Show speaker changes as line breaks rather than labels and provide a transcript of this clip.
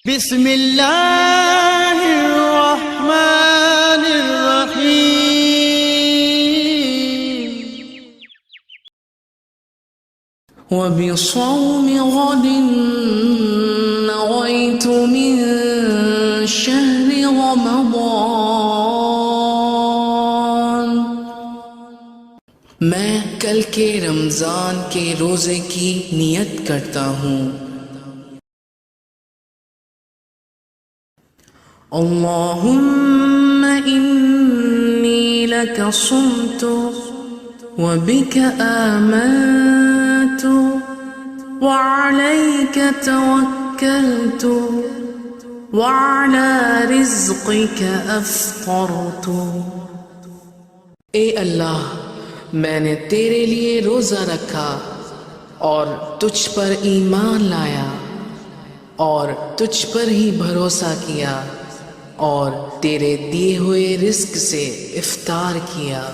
بسم اللہ الرحمن الرحیم
وبصوم غد نويت من شهر رمضان میں کل کے رمضان کے روزے کی نیت کرتا ہوں۔ اللہم انی لک صمت وبک آمنت وعلیک توکلت وعلی رزقک افطرت۔ اے اللہ، میں نے تیرے لیے روزہ رکھا اور تجھ پر ایمان لایا اور تجھ پر ہی بھروسہ کیا اور تیرے دیے ہوئے رزق سے افطار کیا۔